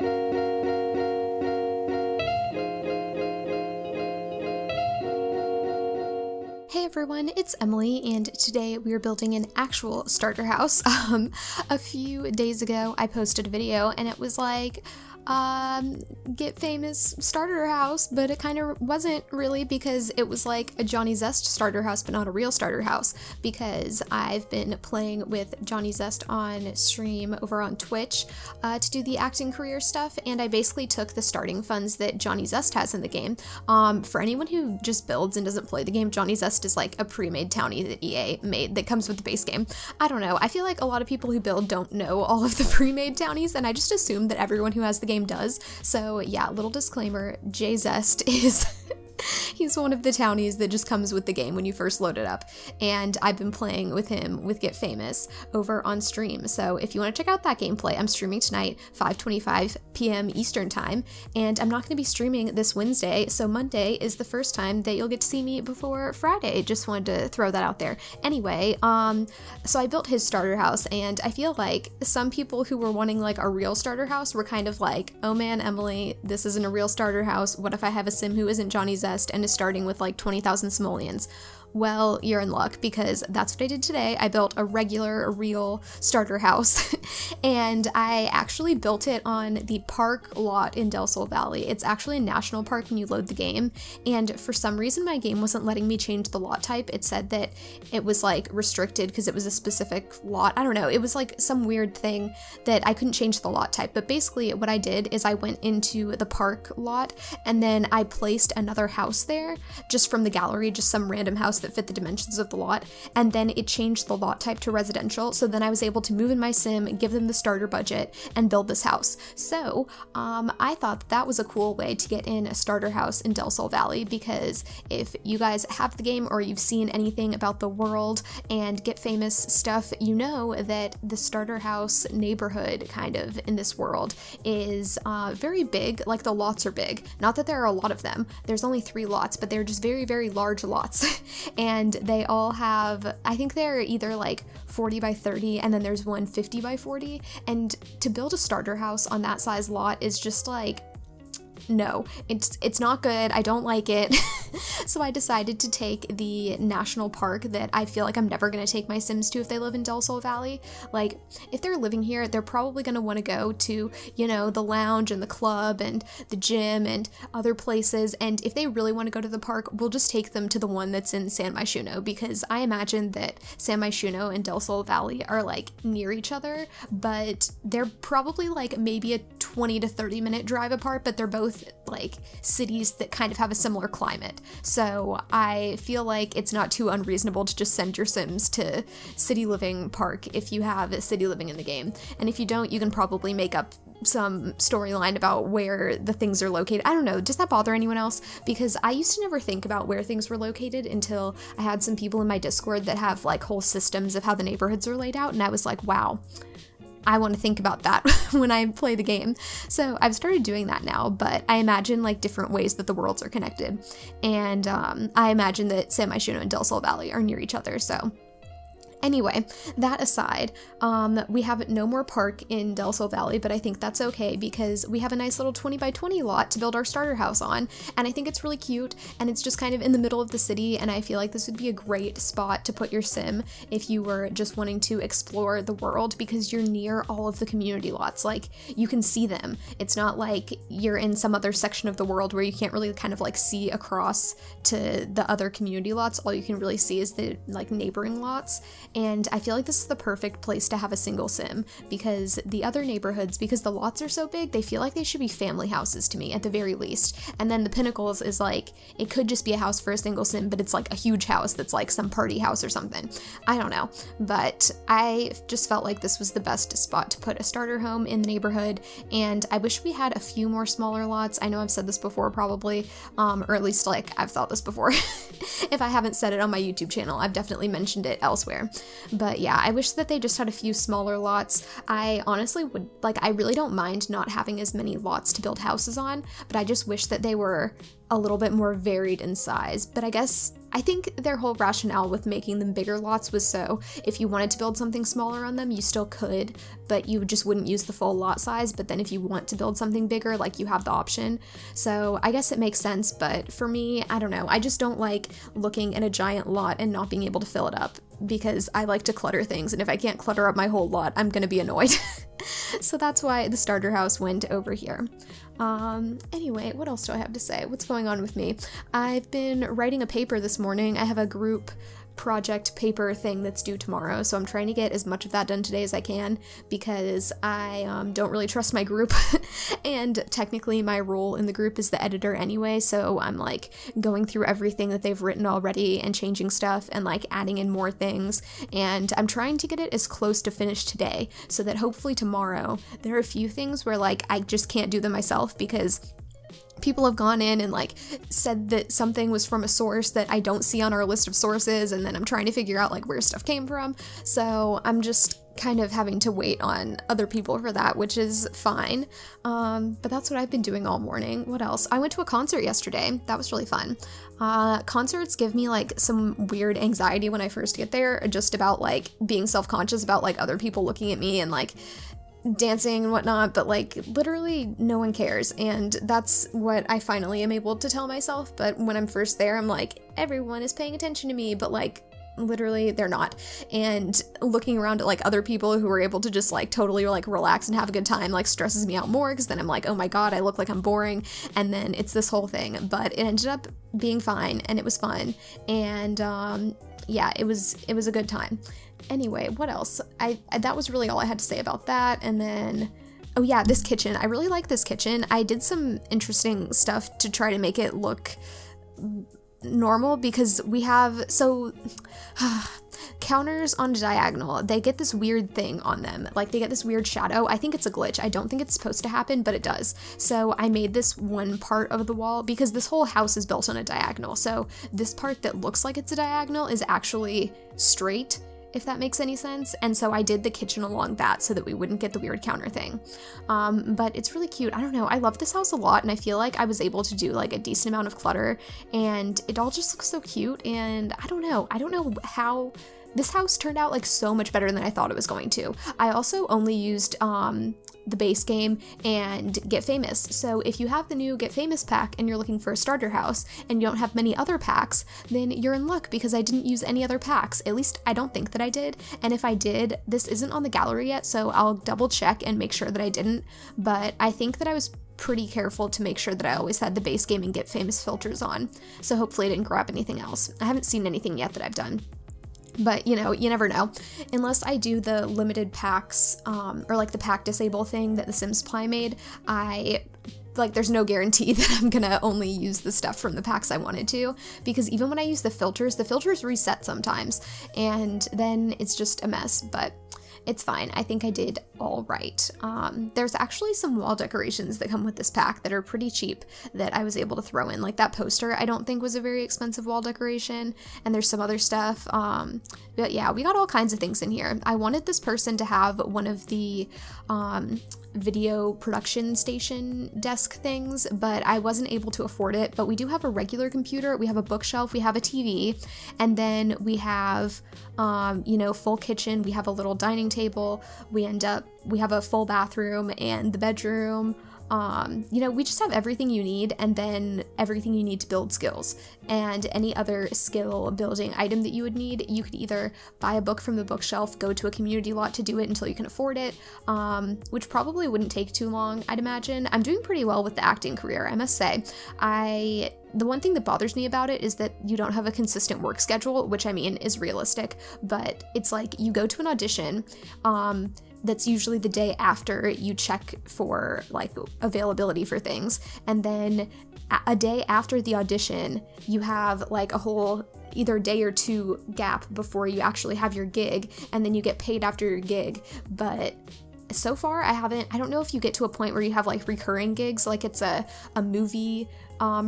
Hey everyone, it's Emily, and today we are building an actual starter house. A few days ago I posted a video and it was like, get famous starter house, but it kind of wasn't really, because it was like a Johnny Zest starter house but not a real starter house, because I've been playing with Johnny Zest on stream over on Twitch to do the acting career stuff, and I basically took the starting funds that Johnny Zest has in the game. For anyone who just builds and doesn't play the game, Johnny Zest is like a pre-made townie that EA made that comes with the base game. I don't know, I feel like a lot of people who build don't know all of the pre-made townies, and I just assume that everyone who has the game does. So yeah, little disclaimer, J Zest is he's one of the townies that just comes with the game when you first load it up, and I've been playing with him with Get Famous over on stream. So if you want to check out that gameplay, I'm streaming tonight 5:25 p.m. Eastern time, and I'm not going to be streaming this Wednesday, so Monday is the first time that you'll get to see me before Friday. Just wanted to throw that out there. Anyway, so I built his starter house, and I feel like some people who were wanting like a real starter house were kind of like, oh man, Emily, this isn't a real starter house. What if I have a sim who isn't Johnny Zest and is starting with like 20,000 simoleons? Well, you're in luck, because that's what I did today. I built a regular, real starter house, and I actually built it on the park lot in Del Sol Valley. It's actually a national park when you load the game, and for some reason my game wasn't letting me change the lot type. It said that it was like restricted because it was a specific lot. I don't know, it was like some weird thing that I couldn't change the lot type, but basically what I did is I went into the park lot and then I placed another house there just from the gallery, just some random house that fit the dimensions of the lot, and then it changed the lot type to residential, so then I was able to move in my sim, give them the starter budget, and build this house. So I thought that was a cool way to get in a starter house in Del Sol Valley, because if you guys have the game or you've seen anything about the world and Get Famous stuff, you know that the starter house neighborhood kind of in this world is very big. Like, the lots are big. Not that there are a lot of them. There's only 3 lots, but they're just very, very large lots. And they all have, I think they're either like 40 by 30, and then there's one 50 by 40. And to build a starter house on that size lot is just like, no, it's not good. I don't like it. So I decided to take the national park that I feel like I'm never going to take my Sims to if they live in Del Sol Valley. Like, if they're living here, they're probably going to want to go to, you know, the lounge and the club and the gym and other places. And if they really want to go to the park, we'll just take them to the one that's in San Myshuno, because I imagine that San Myshuno and Del Sol Valley are like near each other, but they're probably like maybe a 20 to 30 minute drive apart, but they're both like cities that kind of have a similar climate. So I feel like it's not too unreasonable to just send your Sims to City Living Park if you have a City Living in the game. And if you don't, you can probably make up some storyline about where the things are located. I don't know, does that bother anyone else? Because I used to never think about where things were located until I had some people in my Discord that have like whole systems of how the neighborhoods are laid out, and I was like, wow, I want to think about that when I play the game. So I've started doing that now, but I imagine like different ways that the worlds are connected. And I imagine that San Myshuno and Del Sol Valley are near each other, so anyway, that aside, we have no more park in Del Sol Valley, but I think that's okay because we have a nice little 20 by 20 lot to build our starter house on, and I think it's really cute, and it's just kind of in the middle of the city, and I feel like this would be a great spot to put your sim if you were just wanting to explore the world, because you're near all of the community lots. Like, you can see them. It's not like you're in some other section of the world where you can't really kind of like see across to the other community lots. All you can really see is the like neighboring lots. And I feel like this is the perfect place to have a single sim, because the other neighborhoods, because the lots are so big, they feel like they should be family houses to me at the very least. And then the Pinnacles is like, it could just be a house for a single sim, but it's like a huge house that's like some party house or something. I don't know, but I just felt like this was the best spot to put a starter home in the neighborhood, and I wish we had a few more smaller lots. I know I've said this before probably, or at least like I've thought this before. If I haven't said it on my YouTube channel, I've definitely mentioned it elsewhere. But yeah, I wish that they just had a few smaller lots. I honestly would, like, I really don't mind not having as many lots to build houses on, but I just wish that they were a little bit more varied in size. But I guess I think their whole rationale with making them bigger lots was so if you wanted to build something smaller on them, you still could, but you just wouldn't use the full lot size. But then if you want to build something bigger, like, you have the option. So I guess it makes sense, but for me, I don't know. I just don't like looking at a giant lot and not being able to fill it up, because I like to clutter things, and if I can't clutter up my whole lot, I'm gonna be annoyed. So that's why the starter house went over here. Anyway, what else do I have to say? What's going on with me? I've been writing a paper this morning. I have a group project paper thing that's due tomorrow, so I'm trying to get as much of that done today as I can, because I don't really trust my group, and technically my role in the group is the editor anyway, so I'm like going through everything that they've written already and changing stuff and like adding in more things, and I'm trying to get it as close to finished today so that hopefully tomorrow there are a few things where like I just can't do them myself, because people have gone in and like said that something was from a source that I don't see on our list of sources, and then I'm trying to figure out like where stuff came from. So I'm just kind of having to wait on other people for that, which is fine. But that's what I've been doing all morning. What else? I went to a concert yesterday. That was really fun. Concerts give me like some weird anxiety when I first get there, just about like being self-conscious about like other people looking at me and like dancing and whatnot, but like literally no one cares, and that's what I finally am able to tell myself. But when I'm first there, I'm like, everyone is paying attention to me, but like literally they're not. And looking around at like other people who are able to just like totally like relax and have a good time like stresses me out more, because then I'm like, oh my god, I look like I'm boring, and then it's this whole thing. But it ended up being fine, and it was fun, and yeah, it was a good time. Anyway, what else? That was really all I had to say about that. And then, oh yeah, this kitchen. I really like this kitchen. I did some interesting stuff to try to make it look normal, because we have, so counters on a diagonal, they get this weird thing on them, like they get this weird shadow. I think it's a glitch. I don't think it's supposed to happen, but it does. So I made this one part of the wall, because this whole house is built on a diagonal, so this part that looks like it's a diagonal is actually straight, if that makes any sense. And so I did the kitchen along that so that we wouldn't get the weird counter thing. But it's really cute. I don't know, I love this house a lot, and I feel like I was able to do like a decent amount of clutter, and it all just looks so cute. And I don't know how this house turned out like so much better than I thought it was going to. I also only used the base game and Get Famous. So if you have the new Get Famous pack and you're looking for a starter house and you don't have many other packs, then you're in luck, because I didn't use any other packs. At least I don't think that I did. And if I did, this isn't on the gallery yet, so I'll double check and make sure that I didn't. But I think that I was pretty careful to make sure that I always had the base game and Get Famous filters on. So hopefully I didn't grab anything else. I haven't seen anything yet that I've done. But, you know, you never know. Unless I do the limited packs, or like the pack disable thing that the Sims Supply made, there's no guarantee that I'm gonna only use the stuff from the packs I wanted to, because even when I use the filters reset sometimes, and then it's just a mess, but it's fine. I think I did all right. There's actually some wall decorations that come with this pack that are pretty cheap that I was able to throw in. Like that poster, I don't think was a very expensive wall decoration, and there's some other stuff. But yeah, we got all kinds of things in here. I wanted this person to have one of the video production station desk things, but I wasn't able to afford it. But we do have a regular computer, we have a bookshelf, we have a TV, and then we have you know, full kitchen, we have a little dining table, we have a full bathroom and the bedroom. You know, we just have everything you need, and then everything you need to build skills. And any other skill building item that you would need, you could either buy a book from the bookshelf, go to a community lot to do it until you can afford it, which probably wouldn't take too long, I'd imagine. I'm doing pretty well with the acting career, I must say. The one thing that bothers me about it is that you don't have a consistent work schedule, which I mean is realistic, but it's like you go to an audition, that's usually the day after you check for like availability for things, and then a day after the audition you have like a whole either day or two gap before you actually have your gig, and then you get paid after your gig. But so far I don't know if you get to a point where you have like recurring gigs, like it's a movie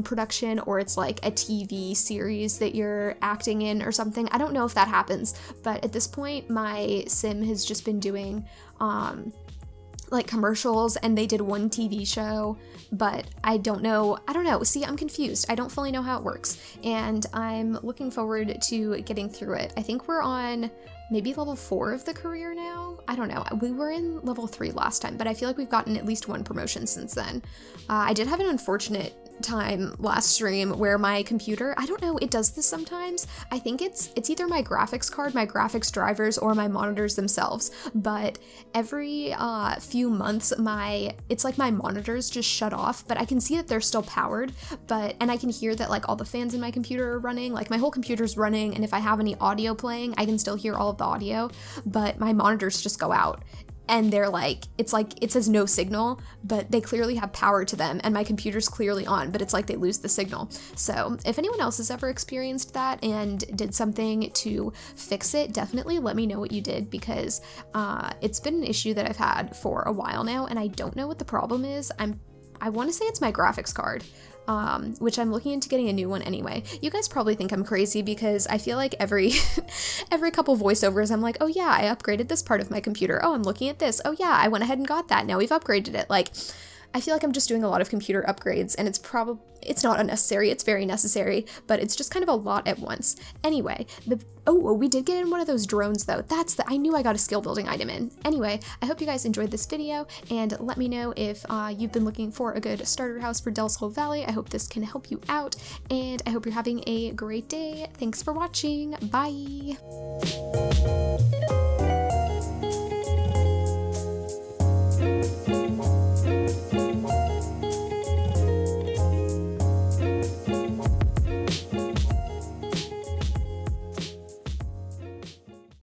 production, or it's like a TV series that you're acting in or something. I don't know if that happens, but at this point my sim has just been doing like commercials and they did one TV show, but I don't know. See, I'm confused. I don't fully know how it works, and I'm looking forward to getting through it. I think we're on maybe level 4 of the career now. I don't know. We were in level 3 last time, but I feel like we've gotten at least 1 promotion since then. I did have an unfortunate time last stream where my computer, I don't know, it does this sometimes. I think it's either my graphics card, my graphics drivers, or my monitors themselves, but every few months it's like my monitors just shut off, but I can see that they're still powered, and I can hear that like all the fans in my computer are running, like my whole computer's running, and if I have any audio playing, I can still hear all of the audio, but my monitors just go out. And they're like, it says no signal, but they clearly have power to them, and my computer's clearly on, but it's like they lose the signal. So if anyone else has ever experienced that and did something to fix it, definitely let me know what you did, because it's been an issue that I've had for a while now, and I don't know what the problem is. I want to say it's my graphics card, which I'm looking into getting a new one anyway. You guys probably think I'm crazy because I feel like every couple voiceovers I'm like, oh yeah, I upgraded this part of my computer. Oh, I'm looking at this. Oh yeah, I went ahead and got that. Now we've upgraded it. Like, I feel like I'm just doing a lot of computer upgrades, and it's not unnecessary, it's very necessary, but it's just kind of a lot at once. Anyway, we did get in one of those drones though. I knew I got a skill building item in. Anyway, I hope you guys enjoyed this video, and let me know if you've been looking for a good starter house for Del Sol Valley. I hope this can help you out, and I hope you're having a great day. Thanks for watching. Bye!